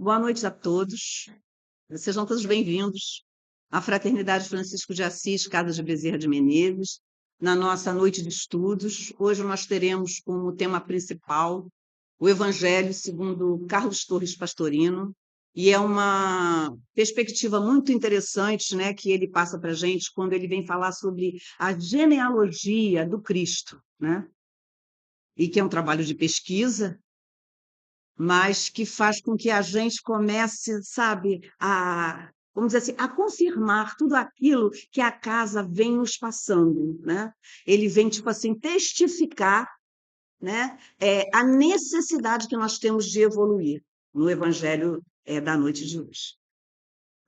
Boa noite a todos. Sejam todos bem-vindos à Fraternidade Francisco de Assis, Casa de Bezerra de Menezes, na nossa noite de estudos. Hoje nós teremos como tema principal o Evangelho segundo Carlos Torres Pastorino, e é uma perspectiva muito interessante, né, que ele passa para a gente quando ele vem falar sobre a genealogia do Cristo, né, e que é um trabalho de pesquisa, mas que faz com que a gente comece, sabe, vamos dizer assim, a confirmar tudo aquilo que a casa vem nos passando, né? Ele vem, tipo assim, testificar, né, a necessidade que nós temos de evoluir no Evangelho da noite de hoje.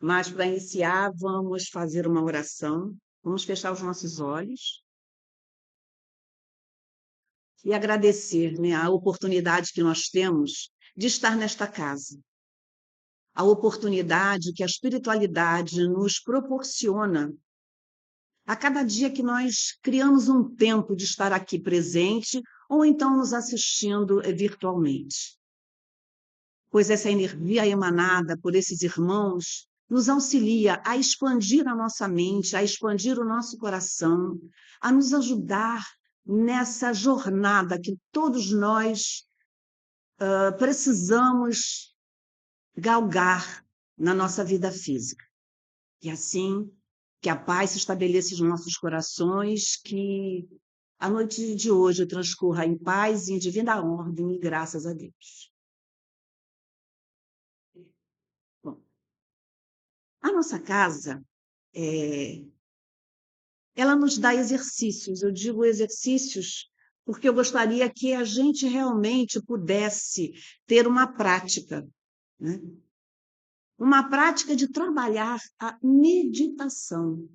Mas, para iniciar, vamos fazer uma oração, vamos fechar os nossos olhos e agradecer, né, a oportunidade que nós temos de estar nesta casa, a oportunidade que a espiritualidade nos proporciona a cada dia que nós criamos um tempo de estar aqui presente ou então nos assistindo virtualmente. Pois essa energia emanada por esses irmãos nos auxilia a expandir a nossa mente, a expandir o nosso coração, a nos ajudar nessa jornada que todos nós precisamos galgar na nossa vida física. E assim, que a paz se estabeleça nos nossos corações, que a noite de hoje transcorra em paz e em divina ordem, e graças a Deus. Bom, a nossa casa, ela nos dá exercícios. Eu digo exercícios porque eu gostaria que a gente realmente pudesse ter uma prática, né? Uma prática de trabalhar a meditação.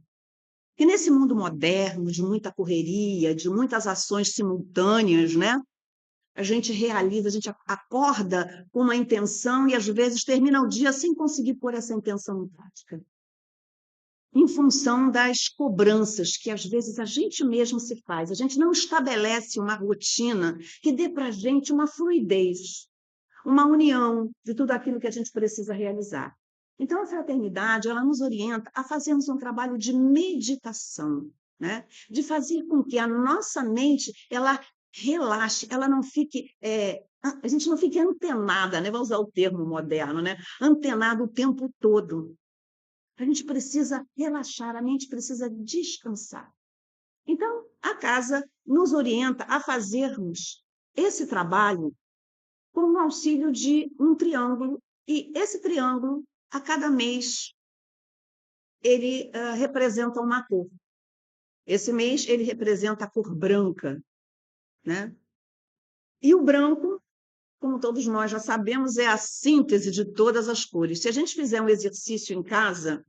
E nesse mundo moderno, de muita correria, de muitas ações simultâneas, né? A gente realiza, a gente acorda com uma intenção e às vezes termina o dia sem conseguir pôr essa intenção em prática, em função das cobranças que às vezes a gente mesmo se faz. A gente não estabelece uma rotina que dê para a gente uma fluidez, uma união de tudo aquilo que a gente precisa realizar. Então, a fraternidade, ela nos orienta a fazermos um trabalho de meditação, né? De fazer com que a nossa mente, ela relaxe, ela não fique, a gente não fique antenada, né? Vamos usar o termo moderno, né? Antenado o tempo todo. A gente precisa relaxar, a mente precisa descansar. Então, a casa nos orienta a fazermos esse trabalho com o auxílio de um triângulo, e esse triângulo, a cada mês, ele representa uma cor. Esse mês, ele representa a cor branca, né? E o branco, como todos nós já sabemos, é a síntese de todas as cores. Se a gente fizer um exercício em casa,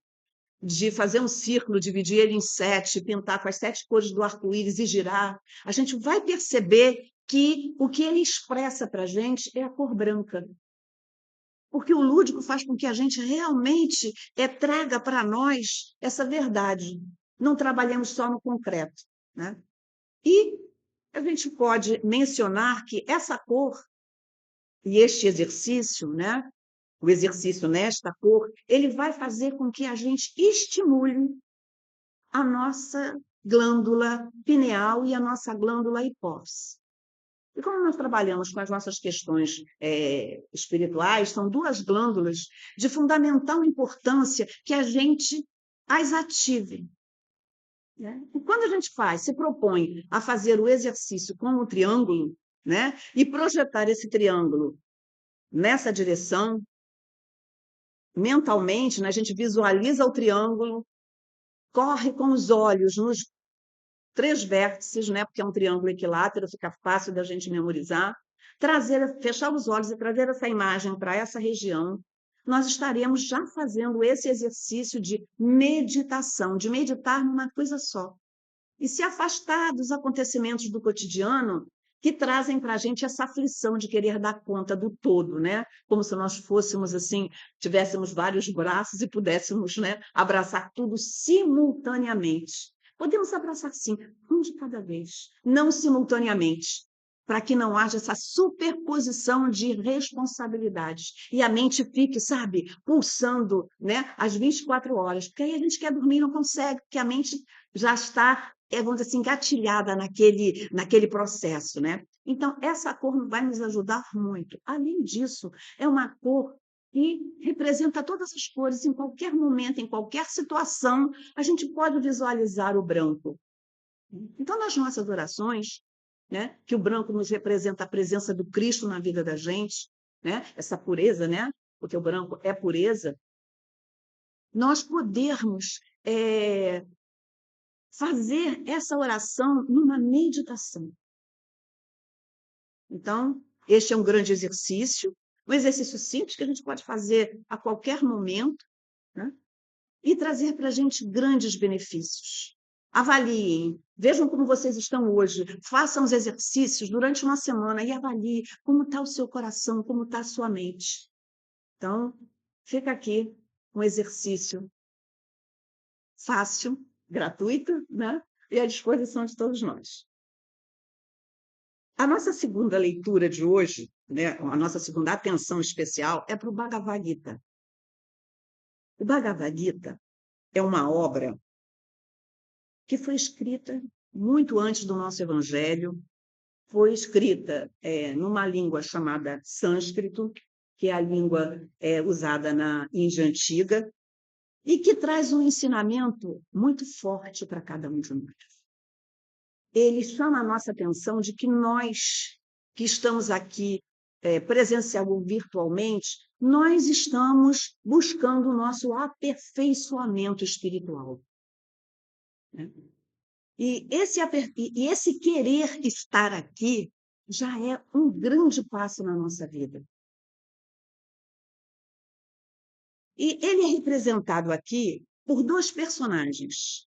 de fazer um círculo, dividir ele em 7, pintar com as 7 cores do arco-íris e girar, a gente vai perceber que o que ele expressa para a gente é a cor branca. Porque o lúdico faz com que a gente realmente traga para nós essa verdade. Não trabalhamos só no concreto, né? E a gente pode mencionar que essa cor e este exercício, né? O exercício nesta cor, ele vai fazer com que a gente estimule a nossa glândula pineal e a nossa glândula hipófise. E como nós trabalhamos com as nossas questões espirituais, são duas glândulas de fundamental importância que a gente as ative, né? E quando a gente se propõe a fazer o exercício com o triângulo, né, e projetar esse triângulo nessa direção, mentalmente, né, a gente visualiza o triângulo, corre com os olhos nos 3 vértices, né, porque é um triângulo equilátero, fica fácil da gente memorizar, fechar os olhos e trazer essa imagem para essa região, nós estaremos já fazendo esse exercício de meditação, de meditar numa coisa só. E se afastar dos acontecimentos do cotidiano que trazem para a gente essa aflição de querer dar conta do todo, né? Como se nós fôssemos assim, tivéssemos vários braços e pudéssemos, né, abraçar tudo simultaneamente. Podemos abraçar sim, um de cada vez, não simultaneamente. para que não haja essa superposição de responsabilidades e a mente fique, sabe, pulsando, né, às 24 horas, porque aí a gente quer dormir e não consegue, porque a mente já está, vamos dizer assim, engatilhada naquele processo, né? Então, essa cor vai nos ajudar muito. Além disso, é uma cor que representa todas as cores, em qualquer momento, em qualquer situação, a gente pode visualizar o branco. Então, nas nossas orações, né, que o branco nos representa a presença do Cristo na vida da gente, né, essa pureza, né, porque o branco é pureza, nós podermos fazer essa oração numa meditação. Então, este é um grande exercício, um exercício simples que a gente pode fazer a qualquer momento, né, e trazer para a gente grandes benefícios. Avaliem, vejam como vocês estão hoje, façam os exercícios durante uma semana e avaliem como está o seu coração, como está a sua mente. Então, fica aqui um exercício fácil, gratuito, né? E à disposição de todos nós. A nossa segunda leitura de hoje, né, a nossa segunda atenção especial é para o Bhagavad Gita. O Bhagavad Gita é uma obra que foi escrita muito antes do nosso Evangelho, foi escrita numa língua chamada sânscrito, que é a língua usada na Índia Antiga, e que traz um ensinamento muito forte para cada um de nós. Ele chama a nossa atenção de que nós, que estamos aqui presencial ou virtualmente, nós estamos buscando o nosso aperfeiçoamento espiritual, né? E esse querer estar aqui já é um grande passo na nossa vida. E ele é representado aqui por dois personagens.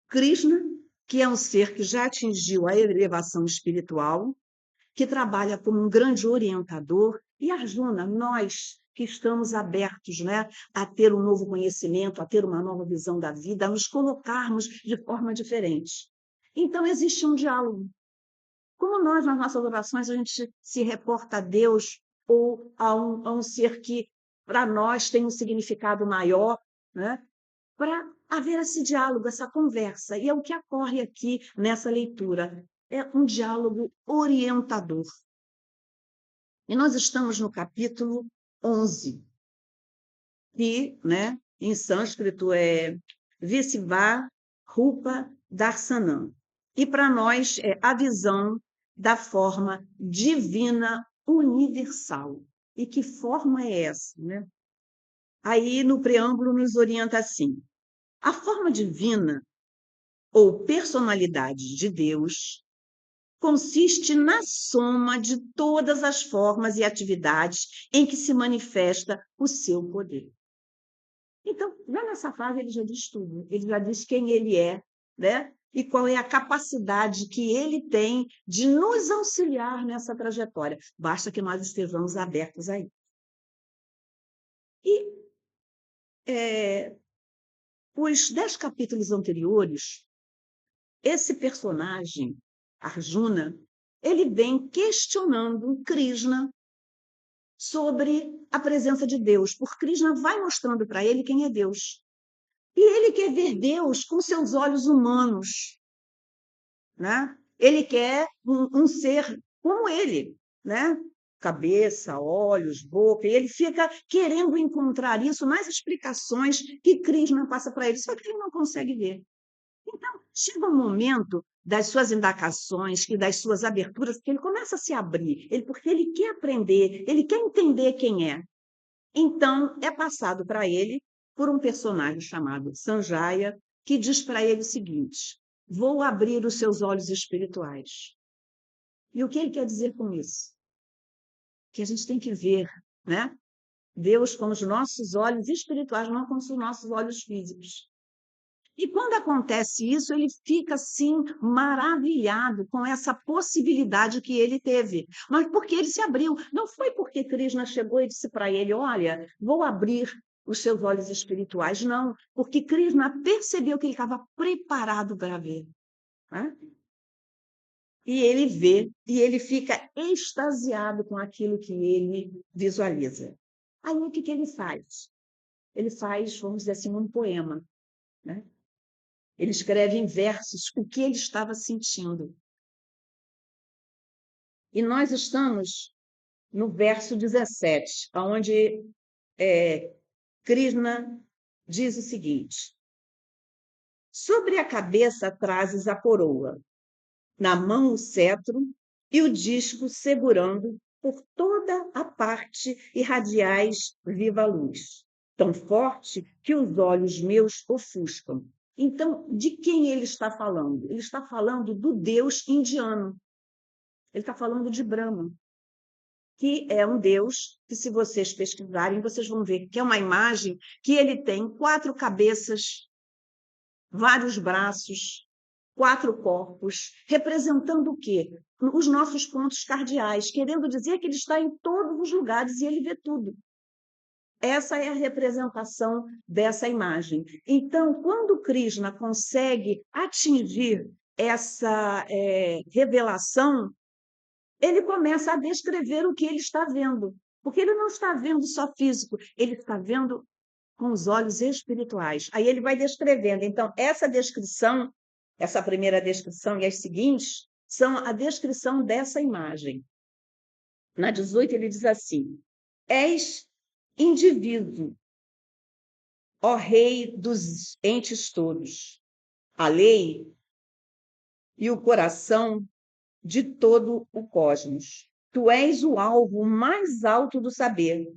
Krishna, que é um ser que já atingiu a elevação espiritual, que trabalha como um grande orientador, e Arjuna, nós que estamos abertos, né, a ter um novo conhecimento, a ter uma nova visão da vida, a nos colocarmos de forma diferente. Então, existe um diálogo. Como nós, nas nossas orações, a gente se reporta a Deus ou a um ser que, para nós, tem um significado maior, né? Para haver esse diálogo, essa conversa. E é o que ocorre aqui nessa leitura. É um diálogo orientador. E nós estamos no capítulo 11, que, né, em sânscrito é Visva Rupa Darsanam. E para nós é a visão da forma divina universal. E que forma é essa, né? Aí no preâmbulo nos orienta assim: a forma divina ou personalidade de Deus consiste na soma de todas as formas e atividades em que se manifesta o seu poder. Então, já nessa fase, ele já diz tudo. Ele já diz quem ele é, né? E qual é a capacidade que ele tem de nos auxiliar nessa trajetória. Basta que nós estejamos abertos a isso. E os 10 capítulos anteriores, esse personagem, Arjuna, ele vem questionando Krishna sobre a presença de Deus, porque Krishna vai mostrando para ele quem é Deus. E ele quer ver Deus com seus olhos humanos, né? Ele quer um ser como ele, né? Cabeça, olhos, boca, e ele fica querendo encontrar isso nas explicações que Krishna passa para ele, só que ele não consegue ver. Então, chega um momento das suas indagações e das suas aberturas que ele começa a se abrir, porque ele quer aprender, ele quer entender quem é. Então, é passado para ele por um personagem chamado Sanjaya, que diz para ele o seguinte: vou abrir os seus olhos espirituais. E o que ele quer dizer com isso? Que a gente tem que ver, né, Deus com os nossos olhos espirituais, não com os nossos olhos físicos. E quando acontece isso, ele fica assim maravilhado com essa possibilidade que ele teve. Mas porque ele se abriu. Não foi porque Krishna chegou e disse para ele: olha, vou abrir os seus olhos espirituais. Não, porque Krishna percebeu que ele estava preparado para ver, né? e ele vê, e ele fica extasiado com aquilo que ele visualiza. Aí o que ele faz? Ele faz, vamos dizer assim, um poema, né? Ele escreve em versos o que ele estava sentindo. E nós estamos no verso 17, onde Krishna diz o seguinte: sobre a cabeça trazes a coroa, na mão o cetro e o disco segurando por toda a parte irradiais viva luz, tão forte que os olhos meus ofuscam. Então, de quem ele está falando? Ele está falando do deus indiano. Ele está falando de Brahma, que é um deus que, se vocês pesquisarem, vocês vão ver que é uma imagem que ele tem 4 cabeças, vários braços, 4 corpos, representando o quê? Os nossos pontos cardeais, querendo dizer que ele está em todos os lugares e ele vê tudo. Essa é a representação dessa imagem. Então, quando Krishna consegue atingir essa revelação, ele começa a descrever o que ele está vendo, porque ele não está vendo só físico, ele está vendo com os olhos espirituais. Aí ele vai descrevendo. Então, essa descrição, essa primeira descrição e as seguintes, são a descrição dessa imagem. Na 18, ele diz assim: és indivíduo, ó Rei dos entes todos, a lei e o coração de todo o cosmos. Tu és o alvo mais alto do saber.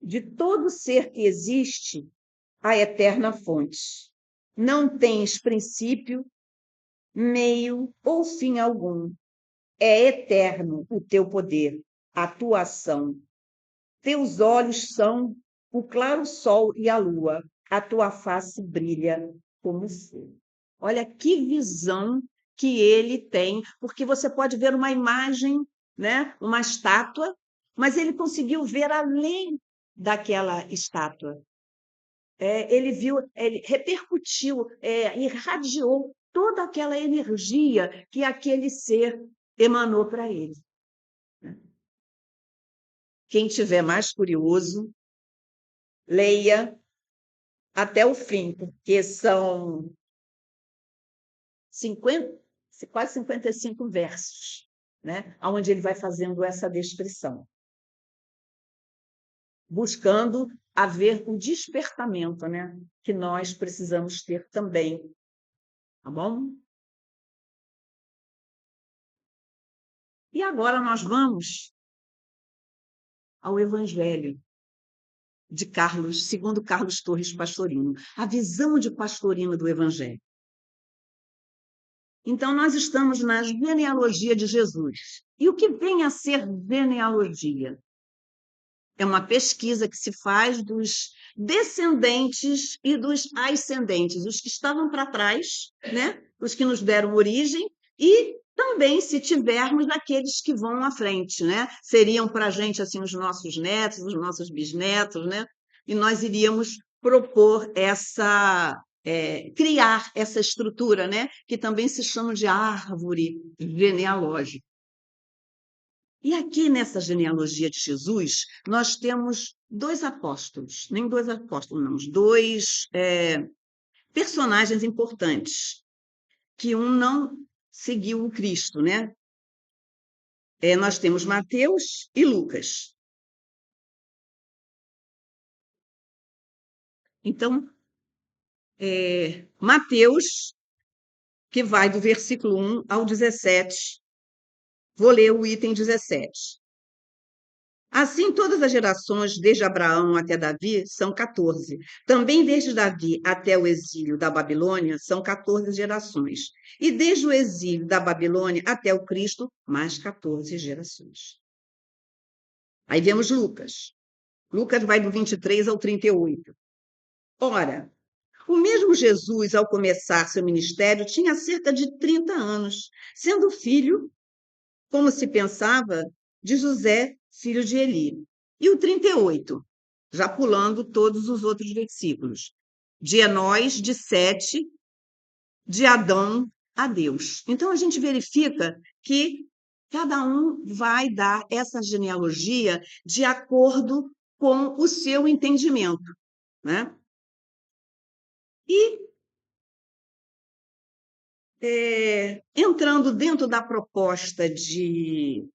De todo ser que existe, a eterna fonte. Não tens princípio, meio ou fim algum. É eterno o teu poder, a tua ação. Teus olhos são o claro sol e a lua. A tua face brilha como o fogo. Olha que visão que ele tem, porque você pode ver uma imagem, né, uma estátua, mas ele conseguiu ver além daquela estátua. Ele viu, ele repercutiu, irradiou toda aquela energia que aquele ser emanou para ele. Quem tiver mais curioso, leia até o fim, porque são 50, quase 55 versos, né? Onde ele vai fazendo essa descrição, buscando haver um despertamento, né? Que nós precisamos ter também, tá bom? E agora nós vamos ao Evangelho de Carlos, segundo Carlos Torres Pastorino, a visão de Pastorino do Evangelho. Então, nós estamos na genealogia de Jesus. E o que vem a ser genealogia? É uma pesquisa que se faz dos descendentes e dos ascendentes, os que estavam para trás, né? Os que nos deram origem, e também, se tivermos, aqueles que vão à frente, né? Seriam para a gente assim, os nossos netos, os nossos bisnetos, né? E nós iríamos propor criar essa estrutura, né? Que também se chama de árvore genealógica. E aqui nessa genealogia de Jesus, nós temos 2 apóstolos, nem 2 apóstolos, não, 2 personagens importantes, que um não seguiu o Cristo, né? Nós temos Mateus e Lucas. Então, Mateus, que vai do versículo 1 ao 17, vou ler o item 17. Assim, todas as gerações, desde Abraão até Davi, são 14. Também desde Davi até o exílio da Babilônia, são 14 gerações. E desde o exílio da Babilônia até o Cristo, mais 14 gerações. Aí vemos Lucas. Lucas vai do 23 ao 38. Ora, o mesmo Jesus, ao começar seu ministério, tinha cerca de 30 anos, sendo filho, como se pensava, de José, filho de Eli. E o 38, já pulando todos os outros versículos. De Enós, de Sete, de Adão, a Deus. Então, a gente verifica que cada um vai dar essa genealogia de acordo com o seu entendimento, né? E, entrando dentro da proposta de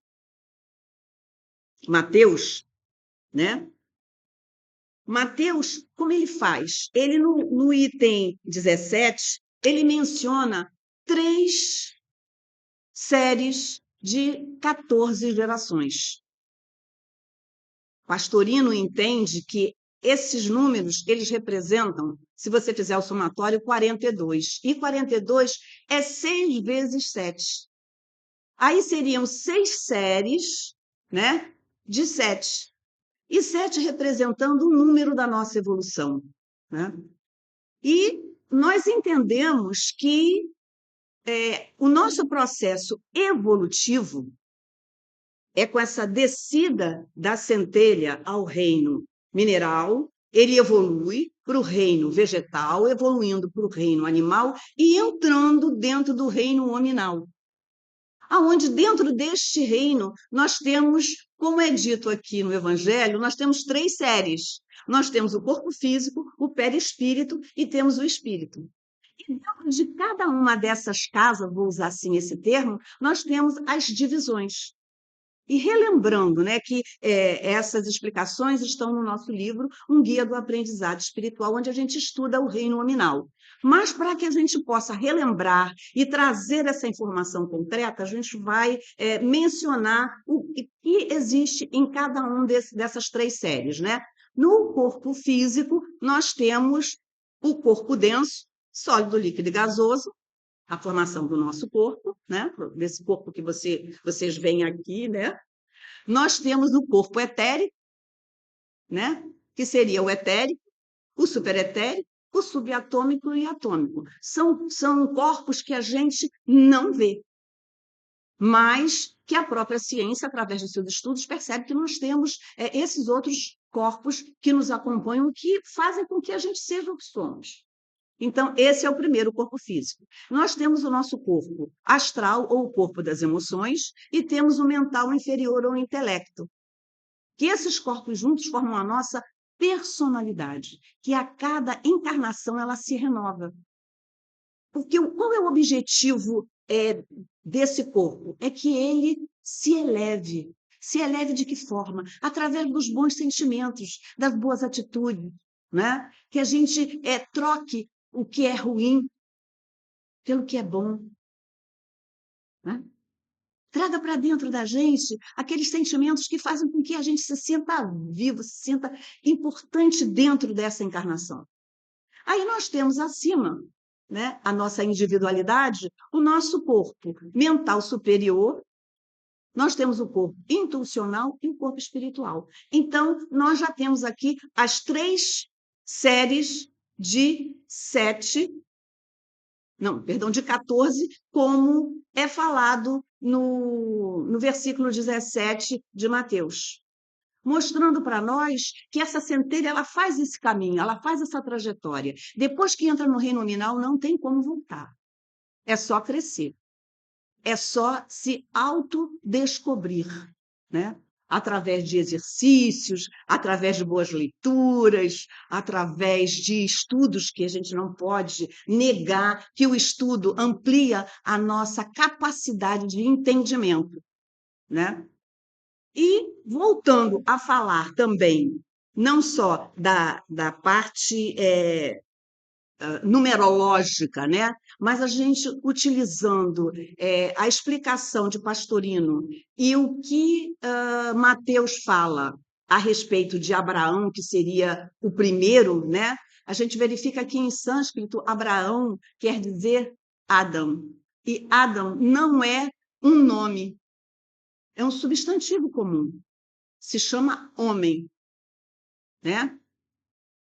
Mateus, né? Mateus, como ele faz? Ele, no item 17, ele menciona 3 séries de 14 gerações. Pastorino entende que esses números, eles representam, se você fizer o somatório, 42. E 42 é 6 vezes 7. Aí seriam 6 séries, né, de 7. E 7 representando o número da nossa evolução, né? E nós entendemos que o nosso processo evolutivo é com essa descida da centelha ao reino mineral, ele evolui para o reino vegetal, evoluindo para o reino animal e entrando dentro do reino hominal. Aonde dentro deste reino nós temos, como é dito aqui no Evangelho, nós temos 3 séries. Nós temos o corpo físico, o perispírito e temos o espírito. E dentro de cada uma dessas casas, vou usar assim esse termo, nós temos as divisões. E relembrando, né, que essas explicações estão no nosso livro, Um Guia do Aprendizado Espiritual, onde a gente estuda o reino nominal. Mas para que a gente possa relembrar e trazer essa informação concreta, a gente vai mencionar o que existe em cada um dessas 3 séries, né? No corpo físico, nós temos o corpo denso, sólido, líquido e gasoso, a formação do nosso corpo, né? Desse corpo que vocês veem aqui, né? Nós temos o corpo etérico, né? Que seria o etérico, o superetérico, o subatômico e atômico. São corpos que a gente não vê, mas que a própria ciência, através de seus estudos, percebe que nós temos esses outros corpos que nos acompanham, que fazem com que a gente seja o que somos. Então, esse é o primeiro corpo físico. Nós temos o nosso corpo astral, ou o corpo das emoções, e temos o mental inferior, ou o intelecto. Que esses corpos juntos formam a nossa personalidade, que a cada encarnação ela se renova. Porque qual é o objetivo desse corpo? É que ele se eleve. Se eleve de que forma? Através dos bons sentimentos, das boas atitudes, né? Que a gente troque o que é ruim pelo que é bom, né? Traga para dentro da gente aqueles sentimentos que fazem com que a gente se sinta vivo, se sinta importante dentro dessa encarnação. Aí nós temos acima, né, a nossa individualidade, o nosso corpo mental superior, nós temos o corpo intuicional e o corpo espiritual. Então, nós já temos aqui as 3 séries de 7, não, perdão, de 14, como é falado no versículo 17 de Mateus, mostrando para nós que essa centelha ela faz esse caminho, ela faz essa trajetória. Depois que entra no reino nominal, não tem como voltar. É só crescer. É só se autodescobrir, né? Através de exercícios, através de boas leituras, através de estudos, que a gente não pode negar que o estudo amplia a nossa capacidade de entendimento, né? E voltando a falar também, não só da parte numerológica, né? Mas a gente utilizando a explicação de Pastorino e o que Mateus fala a respeito de Abraão, que seria o primeiro, né? A gente verifica que em sânscrito Abraão quer dizer Adam, e Adam não é um nome, é um substantivo comum, se chama homem, né?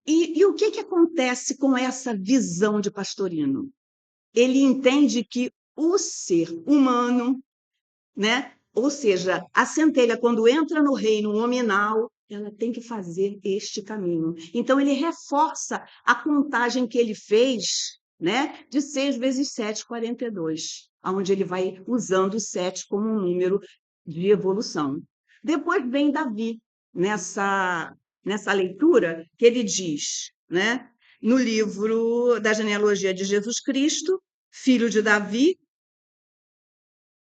E o que acontece com essa visão de Pastorino? Ele entende que o ser humano, né? Ou seja, a centelha, quando entra no reino nominal, ela tem que fazer este caminho. Então, ele reforça a contagem que ele fez, né, de 6 vezes 7, 42, onde ele vai usando o 7 como um número de evolução. Depois vem Davi, nessa leitura, que ele diz, né, no livro da genealogia de Jesus Cristo, filho de Davi,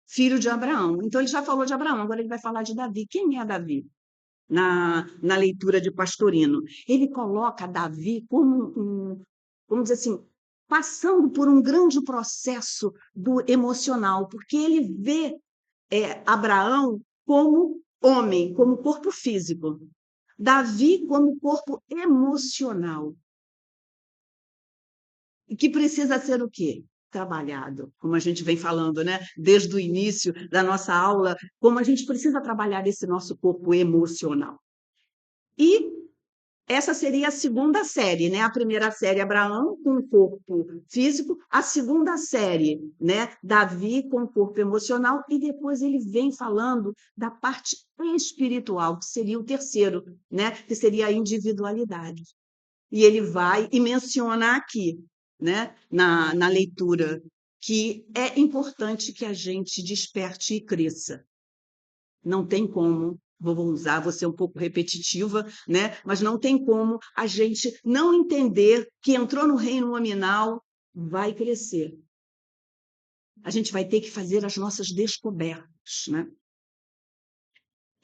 filho de Abraão. Então, ele já falou de Abraão, agora ele vai falar de Davi. Quem é Davi? Na leitura de Pastorino. Ele coloca Davi como vamos dizer assim, passando por um grande processo do emocional, porque ele vê Abraão como homem, como corpo físico, Davi como corpo emocional, e que precisa ser o quê? Trabalhado, como a gente vem falando, né? Desde o início da nossa aula, como a gente precisa trabalhar esse nosso corpo emocional. E essa seria a segunda série, né? A primeira série, Abraão com o corpo físico, a segunda série, né? Davi com o corpo emocional, e depois ele vem falando da parte espiritual, que seria o terceiro, né? Que seria a individualidade. E ele vai e menciona aqui, né? Na leitura, que é importante que a gente desperte e cresça. Não tem como, vou ser um pouco repetitiva, né? Mas não tem como a gente não entender que entrou no reino nominal, vai crescer. A gente vai ter que fazer as nossas descobertas, né?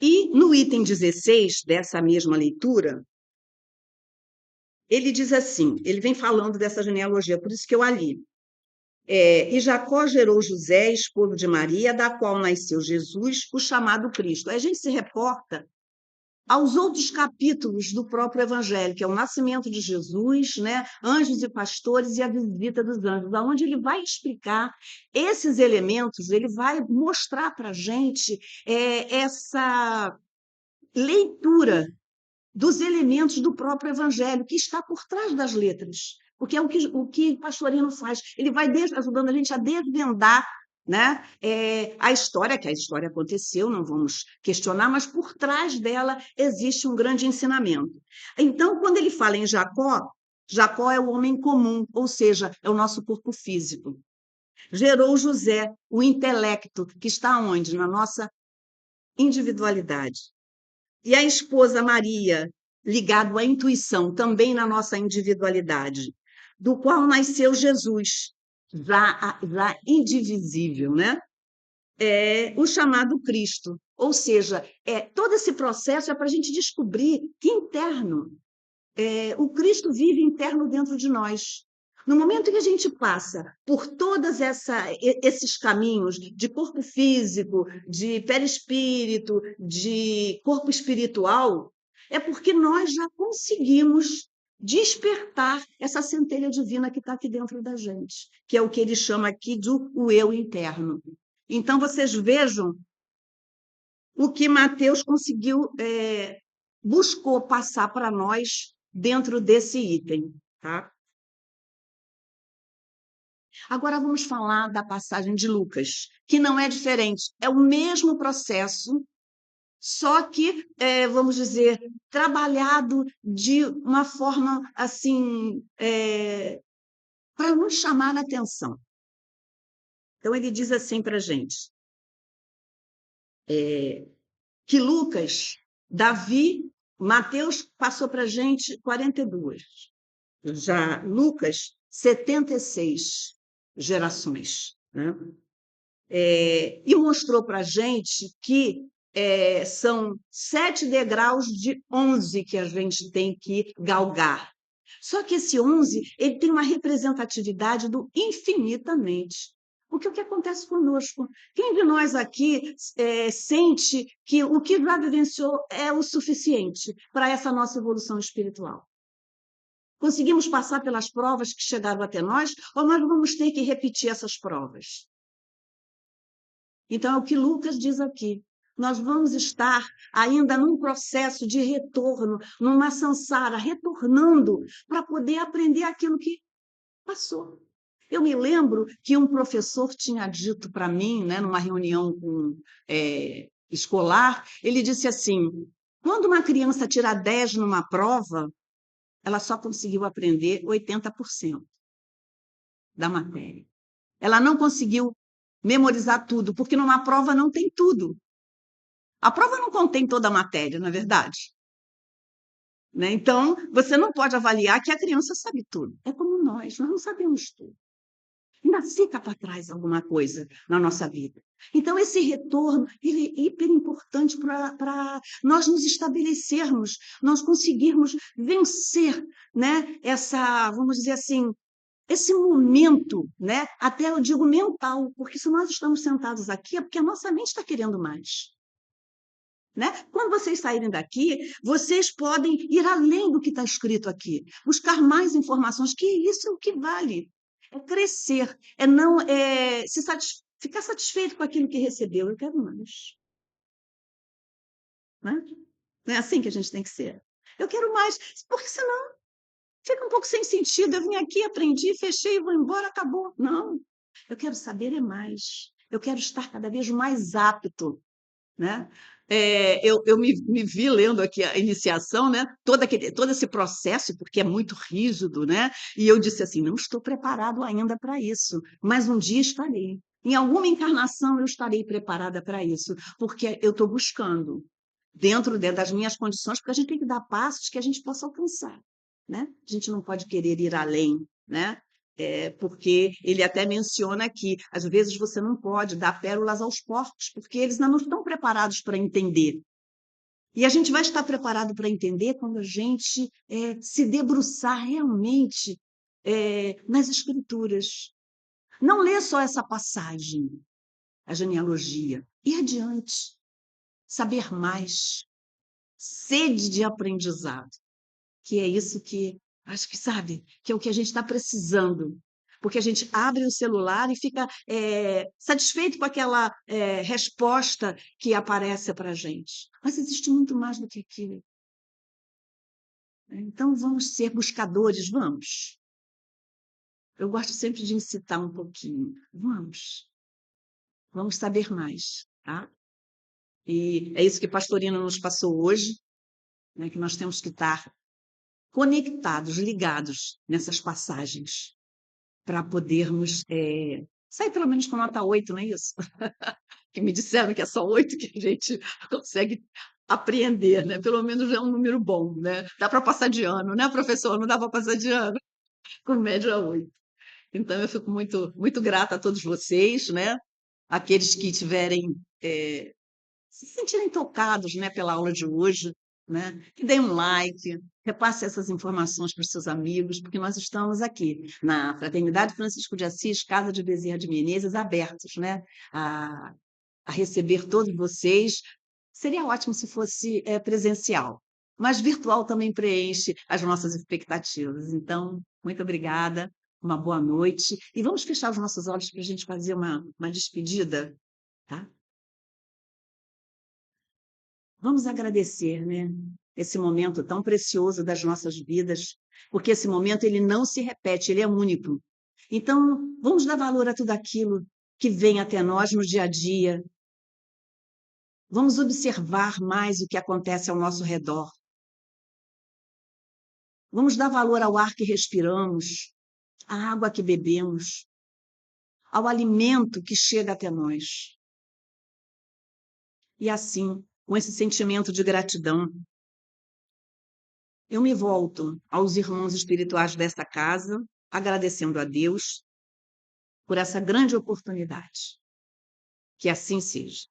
E no item 16 dessa mesma leitura, ele diz assim, ele vem falando dessa genealogia, por isso que eu a li. E Jacó gerou José, esposo de Maria, da qual nasceu Jesus, o chamado Cristo. Aí a gente se reporta aos outros capítulos do próprio Evangelho, que é o nascimento de Jesus, né? Anjos e pastores e a visita dos anjos, onde ele vai explicar esses elementos, ele vai mostrar para a gente essa leitura dos elementos do próprio Evangelho, que está por trás das letras. Porque é o que Pastorino faz. Ele vai ajudando a gente a desvendar, né? A história, que a história aconteceu, não vamos questionar, mas por trás dela existe um grande ensinamento. Então, quando ele fala em Jacó, Jacó é o homem comum, ou seja, é o nosso corpo físico. Gerou José, o intelecto, que está onde? Na nossa individualidade. E a esposa Maria, ligado à intuição, também na nossa individualidade, do qual nasceu Jesus, já indivisível, né? O chamado Cristo. Ou seja, todo esse processo é para a gente descobrir que interno, o Cristo vive interno dentro de nós. No momento que a gente passa por todos esses caminhos de corpo físico, de perispírito, de corpo espiritual, é porque nós já conseguimos despertar essa centelha divina que está aqui dentro da gente, que é o que ele chama aqui do o eu interno. Então, vocês vejam o que Mateus buscou passar para nós dentro desse item, tá? Agora vamos falar da passagem de Lucas, que não é diferente, é o mesmo processo, só que, vamos dizer, trabalhado de uma forma assim, para nos chamar a atenção. Então, ele diz assim para a gente, que Lucas, Davi, Mateus passou para a gente 42. Já Lucas, 76 gerações, né? E mostrou para a gente que são 7 degraus de 11 que a gente tem que galgar. Só que esse 11 ele tem uma representatividade do infinitamente. Porque o que acontece conosco? Quem de nós aqui sente que o que já vivenciou é o suficiente para essa nossa evolução espiritual? Conseguimos passar pelas provas que chegaram até nós, ou nós vamos ter que repetir essas provas? Então, é o que Lucas diz aqui. Nós vamos estar ainda num processo de retorno, numa samsara, retornando para poder aprender aquilo que passou. Eu me lembro que um professor tinha dito para mim, né, numa reunião escolar, ele disse assim: quando uma criança tira 10 numa prova, ela só conseguiu aprender 80%. da matéria. Ela não conseguiu memorizar tudo, porque numa prova não tem tudo. A prova não contém toda a matéria, não é verdade? Né? Então, você não pode avaliar que a criança sabe tudo. É como nós não sabemos tudo. Ainda fica para trás alguma coisa na nossa vida. Então, esse retorno ele é hiper importante para nós nos estabelecermos, nós conseguirmos vencer, né, essa, vamos dizer assim, esse momento, né, até eu digo mental, porque se nós estamos sentados aqui é porque a nossa mente está querendo mais. Né? Quando vocês saírem daqui, vocês podem ir além do que está escrito aqui, buscar mais informações, que isso é o que vale. É crescer, é não é se ficar satisfeito com aquilo que recebeu. Eu quero mais. Né? Não é assim que a gente tem que ser. Eu quero mais, porque senão fica um pouco sem sentido. Eu vim aqui, aprendi, fechei, vou embora, acabou. Não. Eu quero saber é mais. Eu quero estar cada vez mais apto, né? Eu me vi lendo aqui a iniciação, né? Todo esse processo, porque é muito rígido, né? E eu disse assim: não estou preparado ainda para isso, mas um dia estarei. Em alguma encarnação eu estarei preparada para isso, porque eu estou buscando, dentro das minhas condições, porque a gente tem que dar passos que a gente possa alcançar, né? A gente não pode querer ir além, né? Porque ele até menciona que, às vezes, você não pode dar pérolas aos porcos, porque eles ainda não estão preparados para entender. E a gente vai estar preparado para entender quando a gente se debruçar realmente nas Escrituras. Não ler só essa passagem, a genealogia, e adiante, saber mais, sede de aprendizado, que é isso que, acho que sabe, que é o que a gente está precisando. Porque a gente abre o celular e fica satisfeito com aquela resposta que aparece para a gente. Mas existe muito mais do que aquilo. Então, vamos ser buscadores, vamos. Eu gosto sempre de incitar um pouquinho. Vamos saber mais, tá? E é isso que Pastorino nos passou hoje, né, que nós temos que estar conectados, ligados nessas passagens, para podermos sair pelo menos com nota 8, não é isso? Que me disseram que é só 8 que a gente consegue apreender, né? Pelo menos é um número bom, né? Dá para passar de ano, né, professor? Não dá para passar de ano com média 8. Então, eu fico muito, muito grata a todos vocês, né? Aqueles que tiverem se sentirem tocados, né, pela aula de hoje, né, que deem um like, repasse essas informações para os seus amigos, porque nós estamos aqui na Fraternidade Francisco de Assis, Casa de Bezerra de Menezes, abertos, né, a, a receber todos vocês. Seria ótimo se fosse presencial, mas virtual também preenche as nossas expectativas. Então, muito obrigada, uma boa noite, e vamos fechar os nossos olhos para a gente fazer uma despedida, tá? Vamos agradecer, né, esse momento tão precioso das nossas vidas, porque esse momento ele não se repete, ele é único. Então, vamos dar valor a tudo aquilo que vem até nós no dia a dia. Vamos observar mais o que acontece ao nosso redor. Vamos dar valor ao ar que respiramos, à água que bebemos, ao alimento que chega até nós. E assim, com esse sentimento de gratidão, eu me volto aos irmãos espirituais desta casa, agradecendo a Deus por essa grande oportunidade. Que assim seja.